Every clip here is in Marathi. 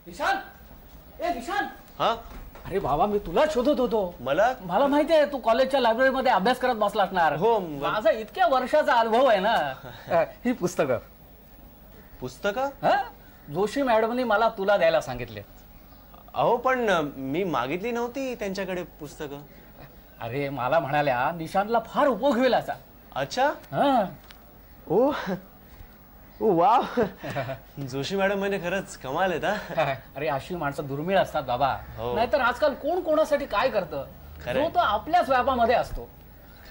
निशान, ए निशान. हा अरे बाबा मी तुला शोधत होतो. मला माहिती आहे तू कॉलेजच्या लायब्ररीमध्ये अभ्यास करत बसला असणार. हो. माझा इतक्या वर्षाचा अनुभव आहे ना. ही पुस्तकं जोशी मॅडमनी मला तुला द्यायला सांगितले. अहो पण मी मागितली नव्हती त्यांच्याकडे पुस्तकं. अरे मला म्हणाल्या निशांतला फार उपयोग होईल असा. अच्छा. हा. ओ वाव. जोशी मॅडम म्हणजे खरंच कमाल आहेत. अरे अशी माणसं दुर्मिळ असतात बाबा. नाहीतर आजकाल कोण कोणासाठी काय करतं जो तो आपल्याच व्यापामध्ये असतो.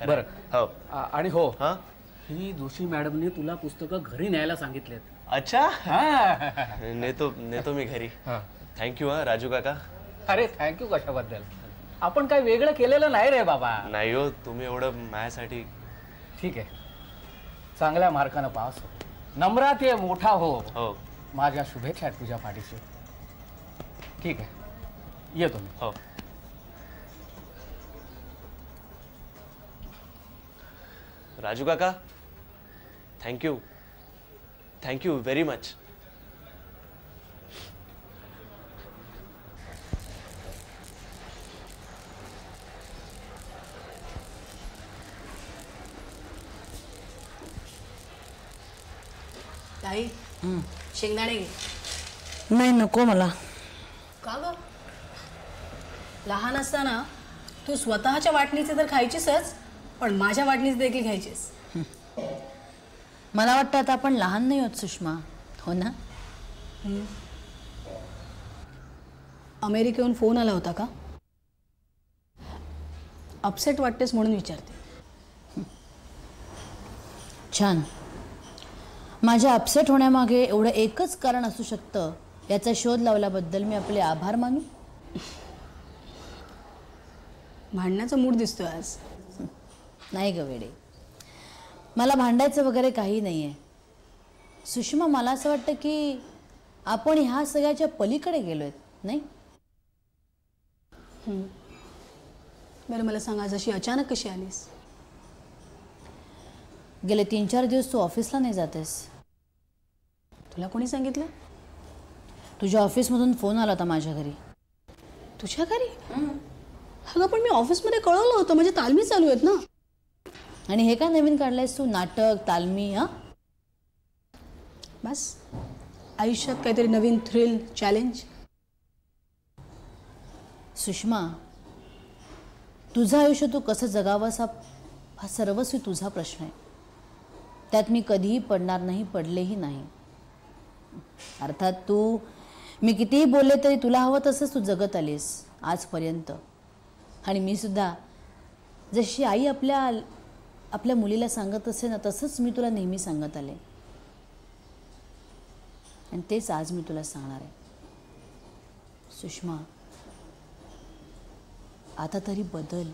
बरं. हो. आणि हो ही जोशी मॅडमने तुला पुस्तकं घरी न्यायला सांगितलेत. अच्छा. नेतो मी घरी. थँक्यू हा राजू काका. अरे थँक्यू कशाबद्दल. आपण काही वेगळं केलेलं नाही रे बाबा. नाही हो तुम्ही एवढं माझ्यासाठी. ठीक आहे चांगल्या मार्कानं पास हो. नम्रात ये मोठा हो. हो. माझ्या शुभेच्छा आहेत तुझ्या पाठीशी. ठीक आहे येतो मी. हो. राजू काका थँक्यू व्हेरी मच. ताई शेंगदाणे घे. नाही नको मला. का ग लहान असताना तू स्वतःच्या वाटणीचे तर खायचीसच पण माझ्या वाटणीचे देखील खायचीस. मला वाटतं आता आपण लहान नाही होत सुषमा. हो ना. अमेरिकेहून फोन आला होता का? अपसेट वाटतेस म्हणून विचारते. छान. माझ्या अपसेट होण्यामागे एवढं एकच कारण असू शकतं याचा शोध लावल्याबद्दल मी आपले आभार मानू. भांडण्याचा मूड दिसतोय आज. नाही ग वेडे मला भांडायचं वगैरे काही नाही आहे. सुषमा मला असं वाटतं की आपण ह्या सगळ्याच्या पलीकडे गेलो आहेत नाही. बरं मला सांग आज अशी अचानक कशी आलीस? गेले 3-4 दिवस तू ऑफिसला नाही जातेस. तुला कोणी सांगितलं? तुझ्या ऑफिसमधून फोन आला होता माझ्या घरी. तुझ्या घरी? अगं पण मी ऑफिसमध्ये कळवलं होतं म्हणजे तालमी चालू आहेत ना. आणि हे काय नवीन काढलंयस तू नाटक तालमी? बस आयुष्यात काहीतरी नवीन थ्रिल चॅलेंज. सुषमा तुझं आयुष्य तू कसं जगावंस हा सर्वस्वी तुझा प्रश्न आहे. त्यात मी कधीही पडणार नाही पडलेही नाही. अर्थात मी कितीही बोलले तरी तुला हवं तसंच तू जगत आलीस आजपर्यंत. आणि मी सुद्धा जशी आई आपल्या मुलीला सांगत असे ना तसंच मी तुला नेहमी सांगत आले. आणि तेच आज मी तुला सांगणार आहे. सुषमा आता तरी बदल.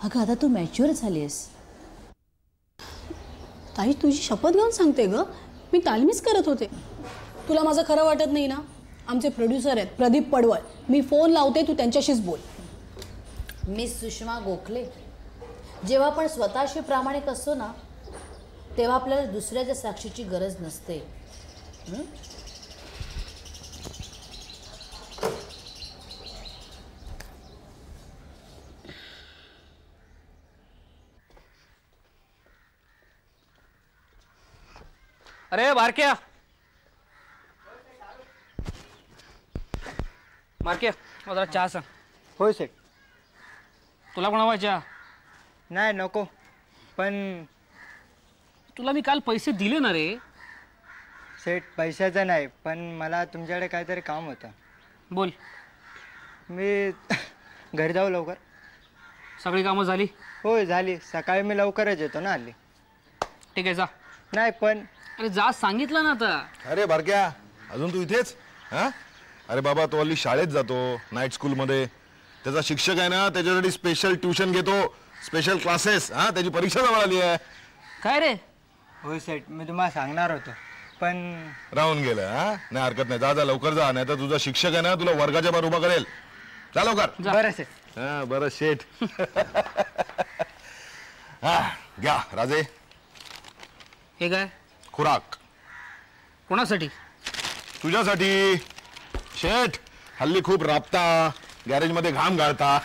अगं आता तू मॅच्युअर झालीस. ताई तुझी शपथ घेऊन सांगते ग मी तालमीच करत होते. तुला माझं खरं वाटत नाही ना? आमचे प्रोड्युसर आहेत प्रदीप पडवळ. मी फोन लावते तू त्यांच्याशीच बोल. मिस सुषमा गोखले जेव्हा आपण स्वतःशी प्रामाणिक असतो ना तेव्हा आपल्याला दुसऱ्याच्या साक्षीची गरज नसते. अरे बारक्या जरा चहा सांग. होय सेठ. तुला पण हवा चहा? नाही नको. पण तुला मी काल पैसे दिले ना रे. सेठ पैशाचं नाही पण मला तुमच्याकडे काहीतरी काम होतं. बोल. मी घरी जाऊ लवकर. सगळी कामं झाली? होय झाली. सकाळी मी लवकरच येतो ना हल्ली. ठीक आहे जा. नाही पण अरे जा सांगितलं ना आता. अरे बारक्या अजून तू इथेच? हा अरे बाबा तो हल्ली शाळेत जातो नाईट स्कूलमध्ये. त्याचा शिक्षक आहे ना त्याच्यासाठी स्पेशल ट्युशन घेतो स्पेशल क्लासेस. त्याची परीक्षा जवळ आली आहे. काय रे? होय सेठ मी तुम्हाला सांगणार होतो पण राहून गेलं. नाही हरकत नाही. जा लवकर जा नाही तर तुझा शिक्षक आहे ना तुला वर्गाच्या बाहेर उभा करेल. जा लवकर. बरं सेठ. बरं शेठ. घ्या राजे. हे काय? खुराक. कोणासाठी? तुझ्यासाठी. शेठ हल्ली खूप राबता, गॅरेज मध्ये घाम गाळता.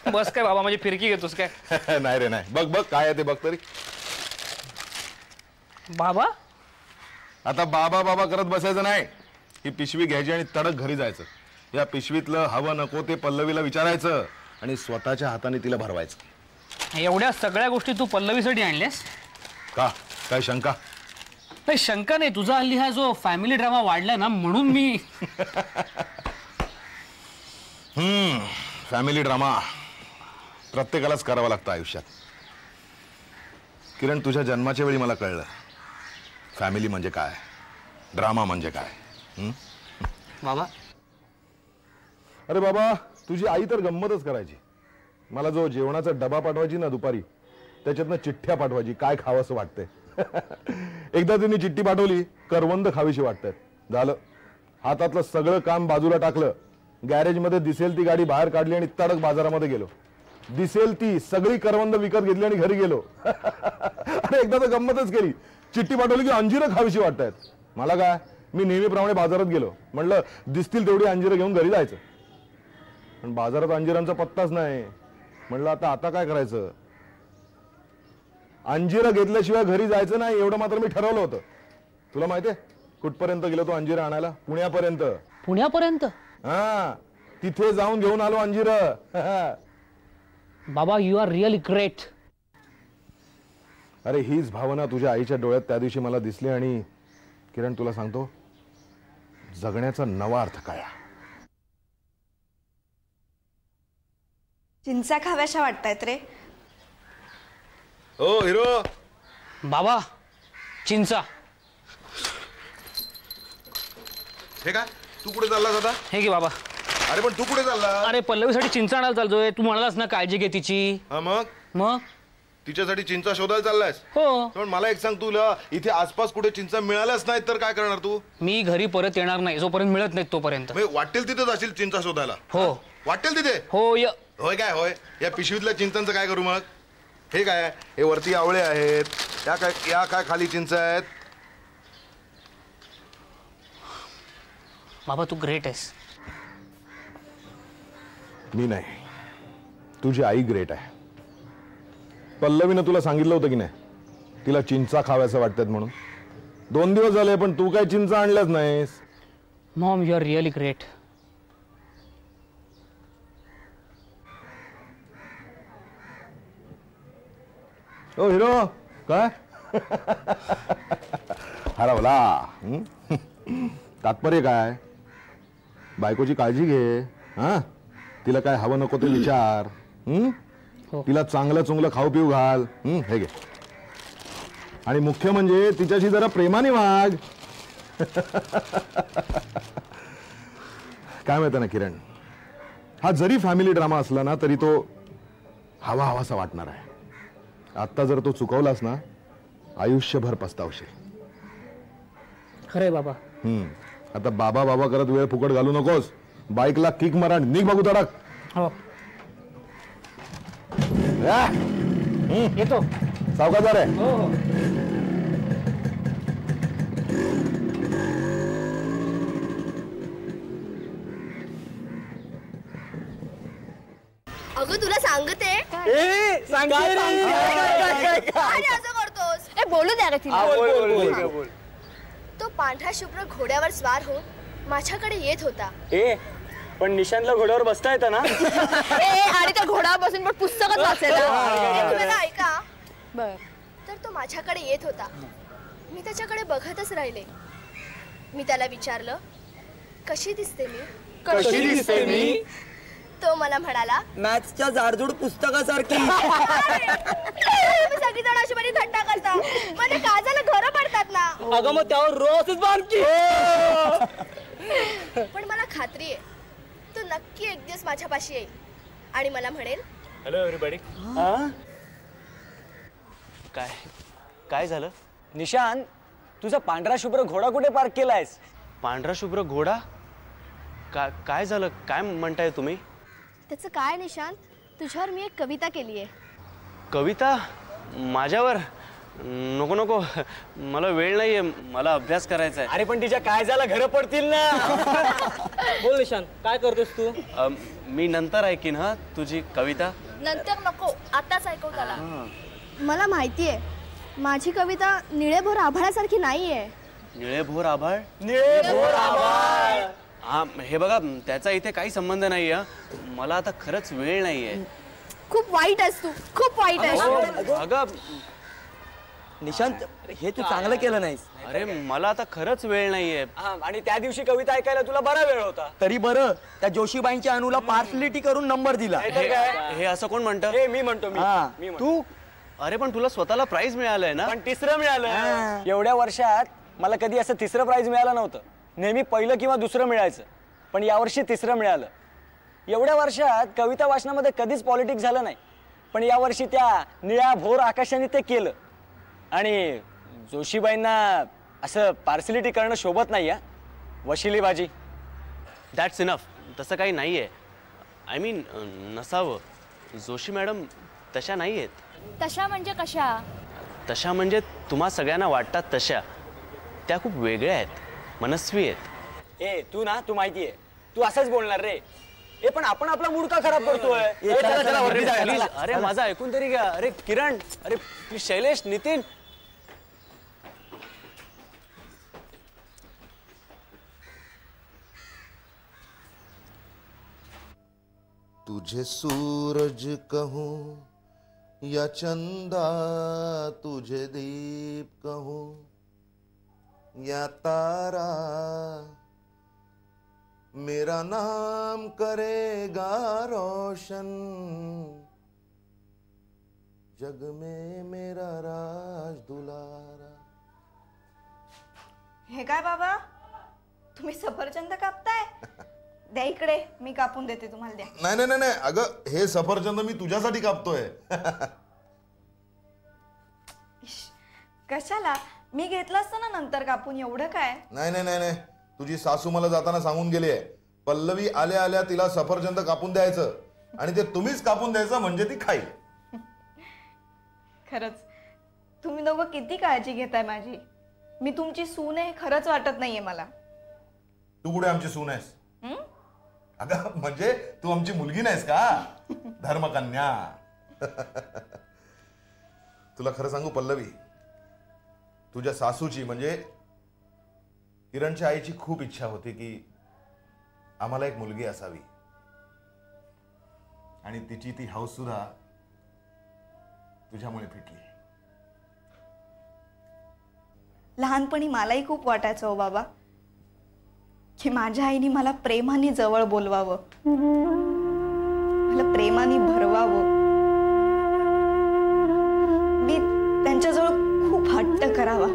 बस काय बाबा, माझी फिरकी घेतोस काय? नाही रे नाही. बघ बघ काय आहे ते बघ तरी. बाबा आता बाबा बाबा करत बसायचं नाही. ही पिशवी घ्यायची आणि तडक घरी जायचं. या पिशवीतलं हवं नको ते पल्लवीला विचारायचं आणि स्वतःच्या हाताने तिला भरवायचं. एवढ्या सगळ्या गोष्टी तू पल्लवीसाठी आणल्यास? का काय शंका? नाही शंका नाही, तुझा हल्ली हा जो फॅमिली ड्रामा वाढलाय ना म्हणून मी. फॅमिली ड्रामा प्रत्येकालाच करावा लागतं आयुष्यात. किरण, तुझ्या जन्माच्या वेळी मला कळलं फॅमिली म्हणजे काय, ड्रामा म्हणजे काय. बाबा अरे बाबा, तुझी आई तर गंमतच करायची. मला जो जेवणाचा डबा पाठवायची ना दुपारी, त्याच्यातनं चिठ्ठ्या पाठवायची काय खावंसं वाटतंय. एकदा तिने चिठ्ठी पाठवली, करवंद खावीशी वाटतात. झालं, हातातलं सगळं काम बाजूला टाकलं, गॅरेजमध्ये दिसेल ती गाडी बाहेर काढली आणि तडक बाजारामध्ये गेलो. दिसेल ती सगळी करवंद विकत घेतली आणि घरी गेलो. अरे एकदा तर गंमतच केली. चिठ्ठी पाठवली की अंजिरं खावीशी वाटतायत. मला काय, मी नेहमीप्रमाणे बाजारात गेलो. म्हटलं दिसतील तेवढी अंजिरं घेऊन घरी जायचं. पण बाजारात अंजिरांचा पत्ताच नाही. म्हटलं आता काय करायचं. अंजिरं घेतल्याशिवाय घरी जायचं नाही एवढं मात्र मी ठरवलं होतं. तुला माहितीये कुठपर्यंत गेलो तो अंजिरं आणायला? पुण्यापर्यंत. पुण्यापर्यंत? हा, तिथे जाऊन घेऊन आलो अंजिरं. बाबा यू आर रिअली ग्रेट. अरे हीच भावना तुझ्या आईच्या डोळ्यात त्या दिवशी मला दिसली. आणि किरण, तुला सांगतो, जगण्याचा नवा अर्थ काय. चिंचा खाव्याशा वाटतायत रे. ओ हिरो. बाबा चिंचा. हे काय, तू कुठे चाललास आता? हे घे बाबा. अरे पण तू कुठे चालला? अरे पल्लवीसाठी चिंचा आणायला चालतोय. तू म्हणालास ना काळजी घे तिची. हा मग मग तिच्यासाठी चिंचा शोधायला चाललायस? हो. पण मला एक सांग, तुला इथे आसपास कुठे चिंचा मिळाल्याच नाहीत तर काय करणार तू? मी घरी परत येणार नाही जोपर्यंत मिळत नाही तोपर्यंत. वाटेल तिथे जाशील चिंचा शोधायला? हो. वाटेल तिथे? हो. होय काय होय. या पिशवीतल्या चिंचांचं काय करू मग? हे काय, हे वरती आवळे आहेत, या काय खाली चिंच आहेत. बाबा तू ग्रेट आहेस. मी नाही, तुझी आई ग्रेट आहे. पल्लवीनं तुला सांगितलं होतं की नाही तिला चिंचा खाव्याचं वाटतात म्हणून? 2 दिवस झाले पण तू काय चिंचा आणल्याच नाहीस. Mom you are really great. Oh hero, काय हरवला? तात्पर्य काय? बायकोची काळजी घे. हा, तिला काय हवं नको ते विचार. तिला चांगलं चुंगलं खाऊ पिऊ घाल. हे घे. आणि मुख्य म्हणजे तिच्याशी जरा प्रेमाने वाग. काय माहिती ना किरण, हा जरी फॅमिली ड्रामा असला ना तरी तो हवा हवासा वाटणार आहे. आता जर तो चुकवलास ना आयुष्यभर पस्तावशील. खरंय बाबा. आता बाबा बाबा करत वेळ फुकट घालू नकोस. बाईकला किक मारा, निघ बघू तडक. हो येतो. सावकाश रे. हो हो. अगं तुला सांगते. असं करतोस? ए बोलू द्या रे तिला. तो पांढरा शुभ्र घोड्यावर स्वार होऊन माझ्याकडे येत होता. पण निशांतला घोड्यावर बसता येतं ना? आणि त्या घोड्यावर बसून पण पुस्तकच वाचायला. मला ऐका. बर. तर तो माझ्याकडे येत होता. मी त्याच्याकडे बघतच राहिले. मी त्याला विचारलं, कशी दिसते मी? कशी दिसते मी? तो मला म्हणाला, मॅथ्सच्या जाडजूड पुस्तकासारखी. सगळी जण अशी माझी थट्टा करतात. म्हणजे काजाला घरं पडतात ना. अगं मग त्यावर रोजच बांधकी. पण मला खात्री आहे तो नक्की एक दिवस माझ्यापाशी येईल आणि मला म्हणेल, हॅलो एव्हरीबॉडी. काय झालं? निशांत, तुझा पांढरा शुभ्र घोडा कुठे पार्क केलायस? पांढरा शुभ्र घोडा? काय झालं? काय म्हणताय तुम्ही? त्याचं काय निशांत, तुझ्यावर मी एक कविता केली आहे. कविता? माझ्यावर? नको नको, मला वेळ नाहीये, मला अभ्यास करायचा आहे. अरे पण तिच्या काय झालं, घर पडतील ना. बोल निशांत, काय करतोस तू? मी नंतर ऐकीन हा तुझी कविता. नंतर नको, आताच ऐकव त्याला. मला माहितीये माझी कविता निळेभोर आभाळासारखी नाहीये. निळेभोर आभाळ? निळेभोर आभाळ. हा हे बघा, त्याचा इथे काही संबंध नाहीये. मला आता खरंच वेळ नाहीये. खूप वाईट आहेस तू, खूप वाईट आहेस. अगं निशांत, हे तू चांगलं केलं नाहीस. अरे मला आता खरंच वेळ नाहीये. आणि त्या दिवशी कविता ऐकायला तुला बरा वेळ होता. तरी बरं त्या जोशीबाईंच्या अनुला पार्सलिटी करून नंबर दिला. हे असं कोण म्हणतं? मी म्हणतो. तू? अरे पण तुला स्वतःला प्राइज मिळालंय ना? पण तिसरं मिळालं. एवढ्या वर्षात मला कधी असं तिसरं प्राइज मिळालं नव्हतं. नेहमी पहिलं किंवा दुसरं मिळायचं, पण यावर्षी तिसरं मिळालं. एवढ्या वर्षात कविता वाचनामध्ये कधीच पॉलिटिक्स झालं नाही, पण यावर्षी त्या निळ्या भोर आकाशाने ते केलं. आणि जोशीबाईंना असं पार्सलिटी करणं शोभत नाही. वशिलीबाजी. That's enough. तसं काही नाहीये. आय मीन नसावं. जोशी मॅडम तशा नाही आहेत. तशा म्हणजे कशा? तशा म्हणजे तुम्हा सगळ्यांना वाटतात तशा. त्या खूप वेगळ्या आहेत, मनस्वी आहेत. तू माहितीये, तू असंच बोलणार रे. पण आपण आपला मूड का खराब करतोय? प्लीज, अरे माझा ऐकून तरी घ्या. अरे किरण, अरे प्लीज, शैलेश, नितीन. तुझे सूरज कहूं या चंदा, तुझे दीप कहूं या तारा, मेरा नाम करेगा रोशन, जग में मेरा राज दुलारा. हे काय बाबा, तुम्ही सफरचंद कापताय? द्या इकडे, मी कापून देते तुम्हाला. द्या. नाही नाही नाही, अगं हे सफरचंद मी तुझ्यासाठी कापतोय. कशाला? मी घेतलं असतं ना नंतर कापून. एवढं काय? नाही नाही नाही नाही, तुझी सासू मला जाताना सांगून गेली आहे, पल्लवी आल्या आल्या तिला सफरचंद कापून द्यायचं आणि ते तुम्हीच कापून द्यायचं, म्हणजे ती खाईल. खरंच तुम्ही दोघं किती काळजी घेताय माझी. मी तुमची सून आहे खरंच वाटत नाहीये मला. तू कुठे आमची सून आहेस? अगं म्हणजे तू आमची मुलगी नाहीस का? धर्मकन्या. तुला खरं सांगू पल्लवी, तुझ्या सासूची म्हणजे किरणच्या आईची खूप इच्छा होती की आम्हाला एक मुलगी असावी, आणि तिची ती हौस सुद्धा तुझ्यामुळे फिटली. लहानपणी मलाही खूप वाटायचं हो बाबा की माझ्या आईने मला प्रेमाने जवळ बोलवावं, मला प्रेमाने भरवावं, मी त्यांच्याजवळ खूप हट्ट करावा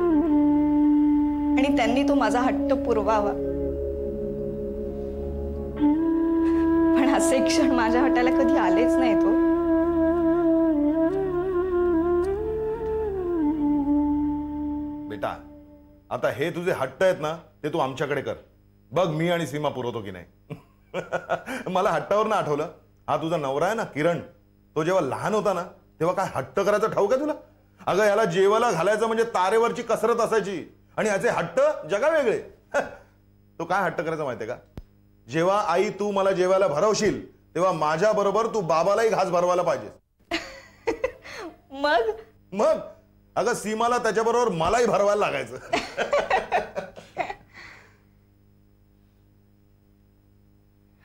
आणि त्यांनी तो माझा हट्ट पुरवावा. पण असे क्षण माझ्या हट्टाला कधी आलेच नाहीत हो. बेटा, आता हे तुझे हट्ट आहेत ना, ते तू आमच्याकडे कर. बघ मी आणि सीमा पुरवतो की नाही. मला हट्टावर ना आठवलं, हा तुझा नवरा आहे ना किरण, तो जेव्हा लहान होता ना तेव्हा काय हट्ट करायचं ठाऊक आहे तुला? अगं याला जेवायला घालायचं म्हणजे तारेवरची कसरत असायची, आणि याचे हट्ट जगा वेगळे. तो काय हट्ट करायचा माहितीये का? जेव्हा आई तू मला जेवायला भरवशील तेव्हा माझ्या बरोबर तू बाबालाही घास भरवायला पाहिजे. मग मग अगं सीमाला त्याच्याबरोबर मलाही भरवायला लागायचं.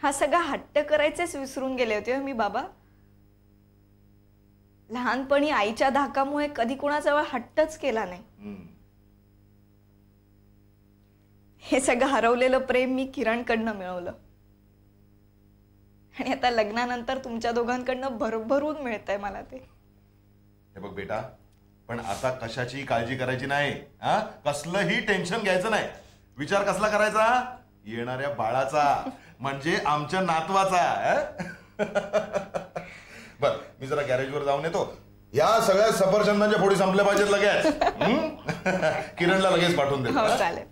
हा सगळा हट्ट करायचेच विसरून गेले होते मी बाबा. लहानपणी आईच्या धाकामुळे कधी कोणाजवळ हट्टच केला नाही. हे सगळं हरवलेलं प्रेम मी किरणकडनं मिळवलं, आणि आता लग्नानंतर तुमच्या दोघांकडनं भरभरून मिळतंय मला ते. हे बघ बेटा, पण आता कशाची काळजी करायची नाही. कसलंही टेन्शन घ्यायचं नाही. विचार कसला करायचा? येणाऱ्या बाळाचा, म्हणजे आमच्या नातवाचा. बर, मी जरा गॅरेजवर जाऊन येतो. या सगळ्या सफरचंदांच्या फोडी संपल्या पाहिजेत लगेच. किरणला लगेच पाठवून देतो. हो चालेल.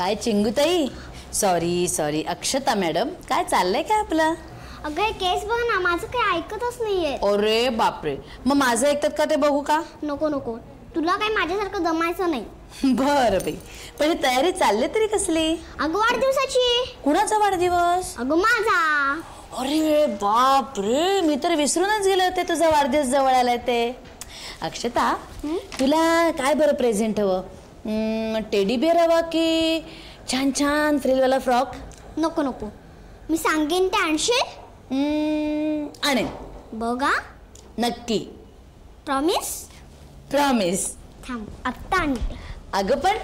काय चिंगूताई, सॉरी सॉरी, अक्षता मॅडम, काय चाललंय काय आपलं? अगं हे केस बघ ना, माझं काही ऐकतच नाहीये. अरे बापरे, मग माझं ऐकतात का ते बघू का? नको नको, तुला काही माझ्यासारखं जमायचं नाही. बरं बाई, पण ही तयारी चालली तरी कसली? अगं वाढदिवसाची. कुणाचा वाढदिवस? अगं माझा. अरे बाप रे, मी तर विसरूनच गेले होते तुझा वाढदिवस जवळ आलाय ते. अक्षता, तुला काय बरं प्रेझेंट हवं? टेडी बिअर हवा की छान छान फ्रिलवाला फ्रॉक? नको नको, मी सांगेन ते आणशील? आणेन. बघा. नक्की. प्रॉमिस? प्रॉमिस. थांब, आत्ता आणते. अगं पण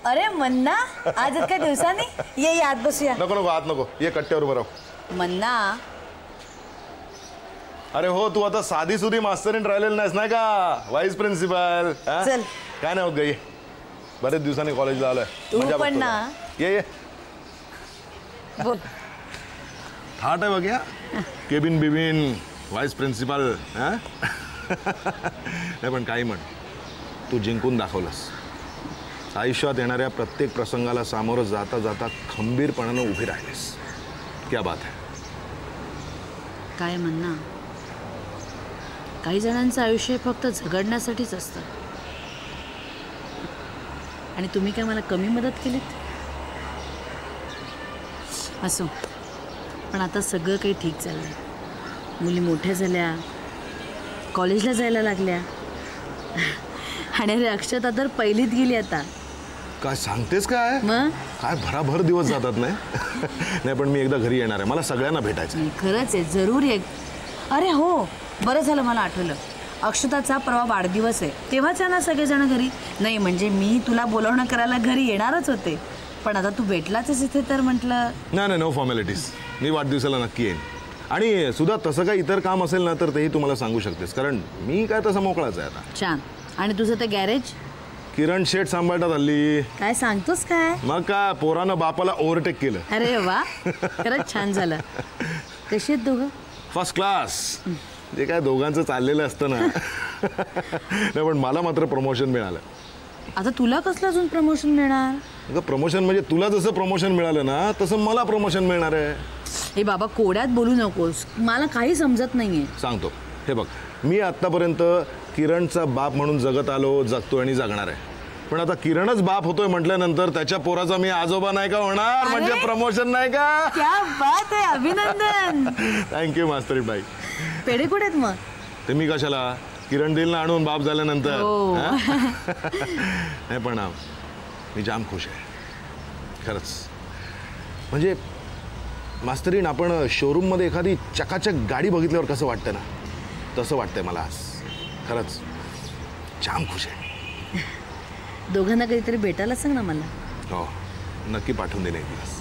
अरे मन्ना, आज इतक्या दिवसांनी ये आत बसूया. नको नको, आत नको, ये कट्ट्यावर बरं. मन्ना, अरे हो, तू आता साधी सुधी मास्तरीन राहिलेली नाहीस नाही का? Vice principal. चल. काय नाही होत ग, ये. बरेच दिवसांनी कॉलेजला आलोय. तू पण ना. ये बोल. थाट आहे बघ या. केबिन बिबिन, व्हाईस प्रिन्सिपल. नाही पण काही म्हण, तू जिंकून दाखवलंस. आयुष्यात येणाऱ्या प्रत्येक प्रसंगाला सामोरं जाता जाता खंबीरपणानं उभी राहिलीस. क्या बात आहे. काय म्हणणं, काही जणांचं आयुष्य फक्त झगडण्यासाठीच असतं. आणि तुम्ही काय मला कमी मदत केलीत? असो, पण आता सगळं काही ठीक चाललंय. मुली मोठ्या झाल्या, कॉलेजला जायला लागल्या, आणि अरे अक्षता तर पहिलीत गेली आता. काय सांगतेस काय? मग काय भराभर दिवस जातात नाही. नाही पण मी एकदा घरी येणार आहे, मला सगळ्यांना भेटायचं. खरंच आहे, जरूर आहे. अरे हो, बरं झालं मला आठवलं, अक्षताचा परवा वाढदिवस आहे, तेव्हाच ना सगळेजण घरी. नाही म्हणजे मी तुला बोलवणं करायला घरी येणारच होते, पण आता तू भेटलाच इथे तर म्हटलं. नाही, नो फॉर्मॅलिटीज. मी वाढदिवसाला नक्की येईन. आणि सुद्धा तसं काही इतर काम असेल ना तर तेही तुम्हाला सांगू शकतेस, कारण मी काय तसं मोकळाच आहे आता. छान. आणि तुझं ते गॅरेज? किरण शेठ सांभाळतात हल्ली. काय सांगतोस काय? मग काय, पोरानं बापाला ओव्हरटेक केलं. अरे वा, खरंच छान झालं. कशी आहेत दोघं? First class. जे काय दोघांचं चाललेलं असतं ना. नाही पण मला मात्र प्रमोशन मिळालं. आता तुला कसलं अजून प्रमोशन मिळणार? अगं प्रमोशन म्हणजे तुला जसं प्रमोशन मिळालं ना तसं मला प्रमोशन मिळणार आहे. हे बाबा, कोड्यात बोलू नकोस, मला काही समजत नाहीये. सांगतो. हे बघ, मी आत्तापर्यंत किरणचा बाप म्हणून जगत आलो, जगतो आणि जगणार आहे. पण आता किरणच बाप होतोय म्हटल्यानंतर त्याच्या पोराचा मी आजोबा नाही का होणार? म्हणजे प्रमोशन नाही का? क्या बात आहे, अभिनंदन. थँक्यू मास्तरी बाई. पेढे कुठे आहेत मग? ते मी कशाला, किरण देईल ना आणून बाप झाल्यानंतर. नाही पण मी जाम खुश आहे खरंच. म्हणजे मास्तरीन, आपण शोरूममध्ये एखादी चकाचक गाडी बघितल्यावर कसं वाटतं ना, तसं वाटतंय मला आज. खरंच जाम खुश आहे. दोघांना कधीतरी भेटायला सांग ना मला. हो, नक्की पाठवून देईन एक दिवस.